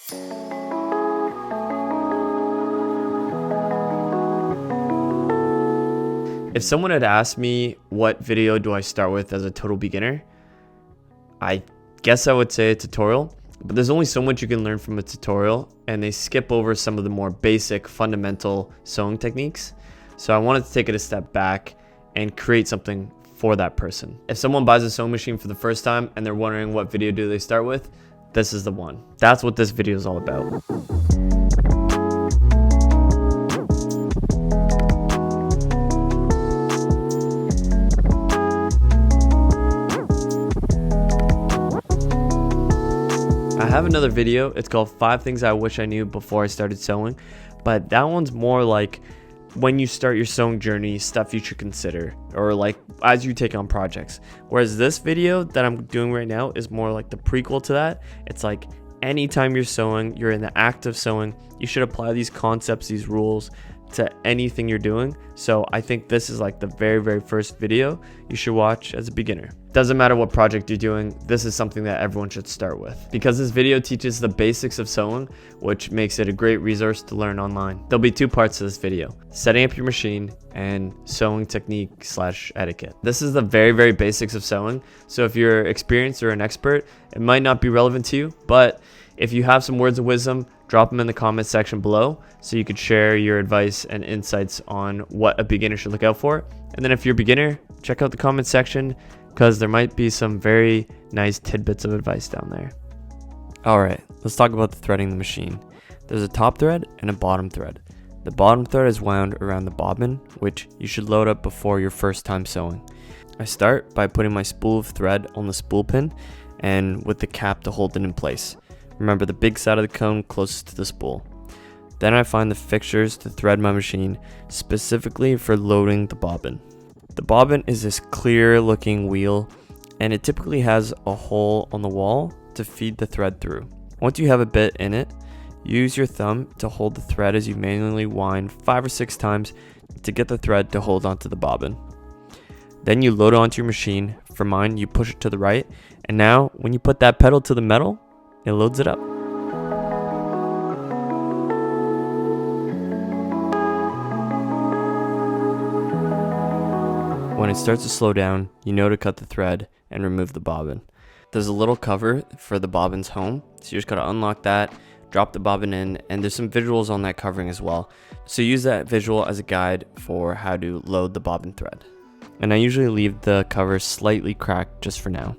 If someone had asked me what video do I start with as a total beginner, I guess I would say a tutorial, but there's only so much you can learn from a tutorial, and they skip over some of the more basic fundamental sewing techniques. So I wanted to take it a step back and create something for that person. If someone buys a sewing machine for the first time and they're wondering what video do they start with, this is the one. That's what this video is all about. I have another video. It's called 5 Things I Wish I Knew Before I Started Sewing, but that one's more like when you start your sewing journey, stuff you should consider, or like as you take on projects. Whereas this video that I'm doing right now is more like the prequel to that. It's like anytime you're sewing, you're in the act of sewing, you should apply these concepts, these rules to anything you're doing. So I think this is like the very first video you should watch as a beginner. Doesn't matter what project you're doing, this is something that everyone should start with, because this video teaches the basics of sewing, which makes it a great resource to learn online. There'll be 2 parts to this video: setting up your machine and sewing technique / etiquette. This is the very basics of sewing, so if you're experienced or an expert, it might not be relevant to you, but if you have some words of wisdom, drop them in the comment section below so you could share your advice and insights on what a beginner should look out for. And then if you're a beginner, check out the comment section, because there might be some very nice tidbits of advice down there. Alright, let's talk about the threading the machine. There's a top thread and a bottom thread. The bottom thread is wound around the bobbin, which you should load up before your first time sewing. I start by putting my spool of thread on the spool pin and with the cap to hold it in place. Remember the big side of the cone closest to the spool. Then I find the fixtures to thread my machine, specifically for loading the bobbin. The bobbin is this clear looking wheel, and it typically has a hole on the wall to feed the thread through. Once you have a bit in it, use your thumb to hold the thread as you manually wind 5 or 6 times to get the thread to hold onto the bobbin. Then you load it onto your machine. For mine, you push it to the right, and now when you put that pedal to the metal, it loads it up. When it starts to slow down, you know to cut the thread and remove the bobbin. There's a little cover for the bobbin's home, so you just gotta unlock that, drop the bobbin in, and there's some visuals on that covering as well. So use that visual as a guide for how to load the bobbin thread. And I usually leave the cover slightly cracked just for now.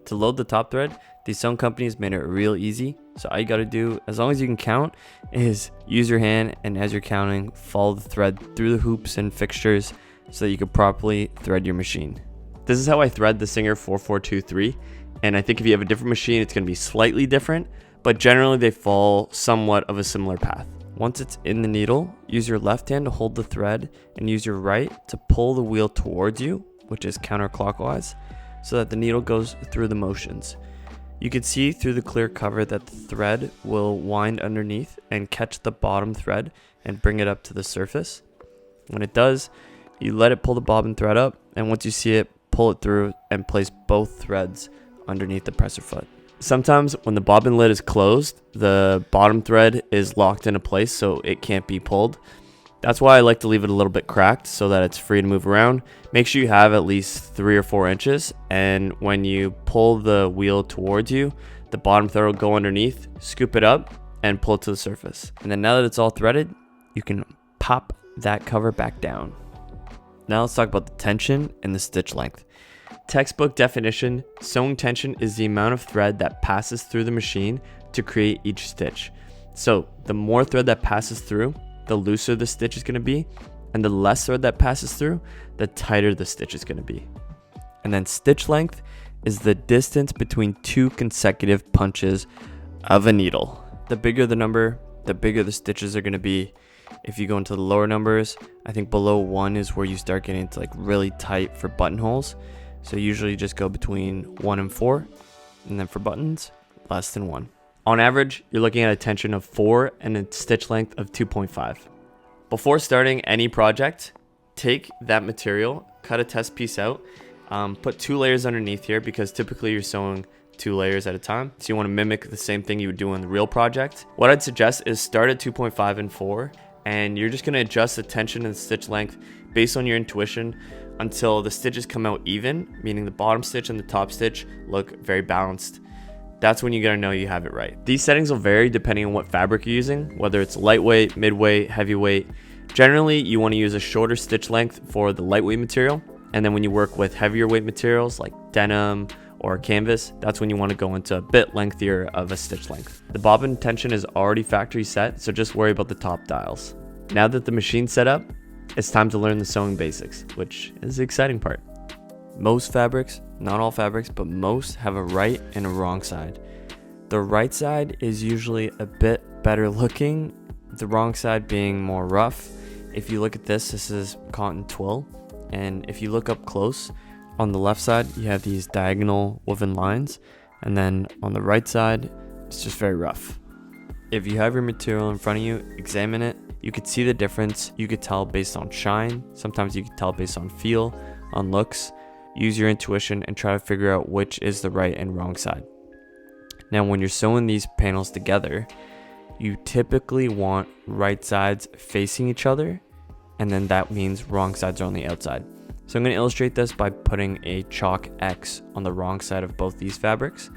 To load the top thread, these sewing companies made it real easy, so all you gotta do, as long as you can count, is use your hand, and as you're counting, follow the thread through the hoops and fixtures so that you can properly thread your machine. This is how I thread the Singer 4423, and I think if you have a different machine, it's gonna be slightly different, but generally they follow somewhat of a similar path. Once it's in the needle, use your left hand to hold the thread and use your right to pull the wheel towards you, which is counterclockwise, so that the needle goes through the motions. You can see through the clear cover that the thread will wind underneath and catch the bottom thread and bring it up to the surface. When it does, you let it pull the bobbin thread up, and once you see it, pull it through and place both threads underneath the presser foot. Sometimes when the bobbin lid is closed, the bottom thread is locked into place so it can't be pulled. That's why I like to leave it a little bit cracked so that it's free to move around. Make sure you have at least 3 or 4 inches, and when you pull the wheel towards you, the bottom thread will go underneath, scoop it up, and pull it to the surface. And then now that it's all threaded, you can pop that cover back down. Now let's talk about the tension and the stitch length. Textbook definition: sewing tension is the amount of thread that passes through the machine to create each stitch. So the more thread that passes through, the looser the stitch is going to be, and the less thread that passes through, the tighter the stitch is going to be. And then stitch length is the distance between 2 consecutive punches of a needle. The bigger the number, the bigger the stitches are going to be. If you go into the lower numbers, I think below 1 is where you start getting into like really tight for buttonholes. So usually just go between 1 and 4, and then for buttons, less than 1. On average, you're looking at a tension of 4 and a stitch length of 2.5. Before starting any project, take that material, cut a test piece out, put 2 layers underneath here, because typically you're sewing 2 layers at a time. So you want to mimic the same thing you would do on the real project. What I'd suggest is start at 2.5 and 4, and you're just going to adjust the tension and stitch length based on your intuition until the stitches come out even, meaning the bottom stitch and the top stitch look very balanced. That's when you're gonna know you have it right. These settings will vary depending on what fabric you're using, whether it's lightweight, midweight, heavyweight. Generally, you want to use a shorter stitch length for the lightweight material, and then when you work with heavier weight materials like denim or canvas, that's when you want to go into a bit lengthier of a stitch length. The bobbin tension is already factory set, so just worry about the top dials. Now that the machine's set up, it's time to learn the sewing basics, which is the exciting part. Most fabrics, not all fabrics, but most have a right and a wrong side. The right side is usually a bit better looking, the wrong side being more rough. If you look at this is cotton twill, and if you look up close, on the left side you have these diagonal woven lines, and then on the right side it's just very rough. If you have your material in front of you, examine it. You could see the difference. You could tell based on shine. Sometimes you could tell based on feel, on looks. Use your intuition and try to figure out which is the right and wrong side. Now, when you're sewing these panels together, you typically want right sides facing each other, and then that means wrong sides are on the outside. So I'm going to illustrate this by putting a chalk X on the wrong side of both these fabrics.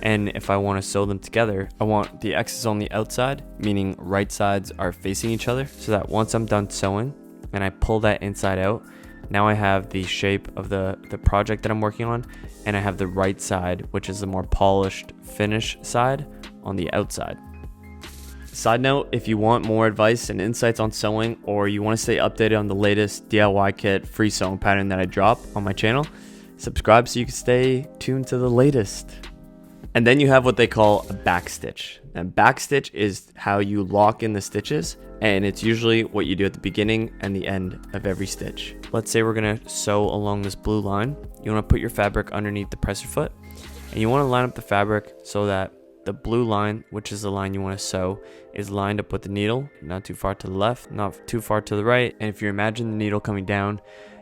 And if I want to sew them together, I want the X's on the outside, meaning right sides are facing each other, so that once I'm done sewing and I pull that inside out, now I have the shape of the project that I'm working on, and I have the right side, which is the more polished finish side, on the outside. Side note, if you want more advice and insights on sewing, or you want to stay updated on the latest DIY kit free sewing pattern that I drop on my channel, subscribe so you can stay tuned to the latest. And then you have what they call a back stitch. And back stitch is how you lock in the stitches, and it's usually what you do at the beginning and the end of every stitch. Let's say we're gonna sew along this blue line. You wanna put your fabric underneath the presser foot, and you wanna line up the fabric so that the blue line, which is the line you wanna sew, is lined up with the needle, not too far to the left, not too far to the right. And if you imagine the needle coming down,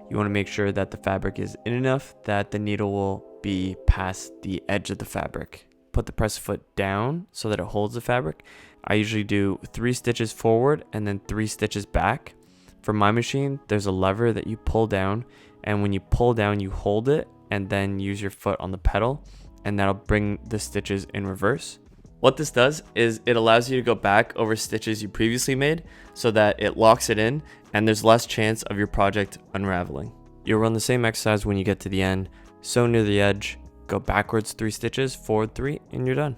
you wanna make sure that the fabric is in enough that the needle will be past the edge of the fabric. Put the presser foot down so that it holds the fabric. I usually do 3 stitches forward and then 3 stitches back. For my machine, there's a lever that you pull down, and when you pull down, you hold it and then use your foot on the pedal, and that'll bring the stitches in reverse. What this does is it allows you to go back over stitches you previously made so that it locks it in and there's less chance of your project unraveling. You'll run the same exercise when you get to the end. Sew near the edge, go backwards 3 stitches, forward 3, and you're done.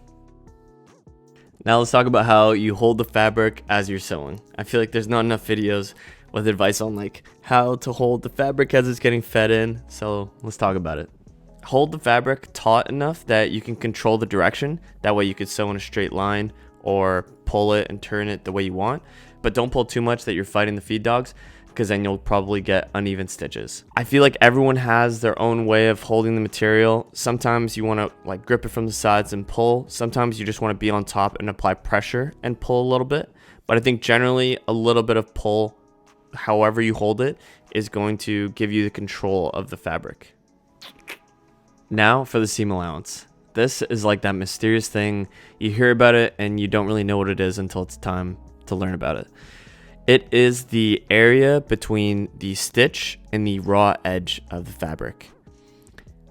Now let's talk about how you hold the fabric as you're sewing. I feel like there's not enough videos with advice on like how to hold the fabric as it's getting fed in, so let's talk about it. Hold the fabric taut enough that you can control the direction. That way you could sew in a straight line or pull it and turn it the way you want, but don't pull too much that you're fighting the feed dogs, because then you'll probably get uneven stitches. I feel like everyone has their own way of holding the material. Sometimes you want to like grip it from the sides and pull. Sometimes you just want to be on top and apply pressure and pull a little bit. But I think generally a little bit of pull, however you hold it, is going to give you the control of the fabric. Now for the seam allowance. This is like that mysterious thing. You hear about it and you don't really know what it is until it's time to learn about it. It is the area between the stitch and the raw edge of the fabric.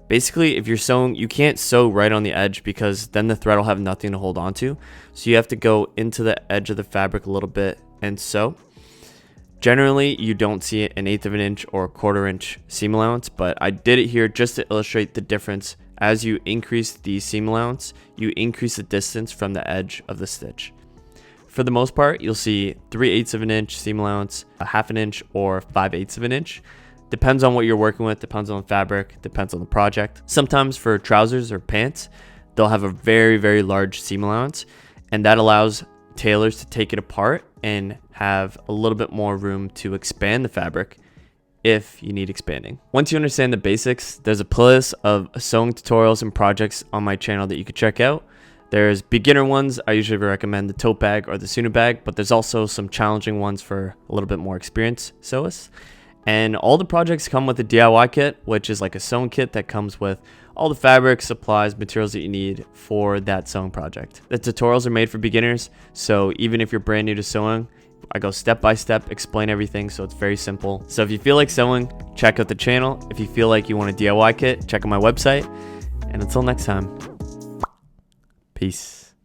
Basically, if you're sewing, you can't sew right on the edge because then the thread will have nothing to hold on to. So you have to go into the edge of the fabric a little bit and sew. Generally, you don't see an 1/8 of an inch or a 1/4 inch seam allowance, but I did it here just to illustrate the difference. As you increase the seam allowance, you increase the distance from the edge of the stitch. For the most part, you'll see 3/8 of an inch seam allowance, a 1/2 inch, or 5/8 of an inch. Depends on what you're working with, depends on the fabric, depends on the project. Sometimes for trousers or pants, they'll have a very, very large seam allowance, and that allows tailors to take it apart and have a little bit more room to expand the fabric if you need expanding. Once you understand the basics, there's a playlist of sewing tutorials and projects on my channel that you can check out. There's beginner ones. I usually recommend the tote bag or the Suna bag, but there's also some challenging ones for a little bit more experienced sewists. And all the projects come with a DIY kit, which is like a sewing kit that comes with all the fabrics, supplies, materials that you need for that sewing project. The tutorials are made for beginners, so even if you're brand new to sewing, I go step by step, explain everything, so it's very simple. So if you feel like sewing, check out the channel. If you feel like you want a DIY kit, check out my website. And until next time, peace.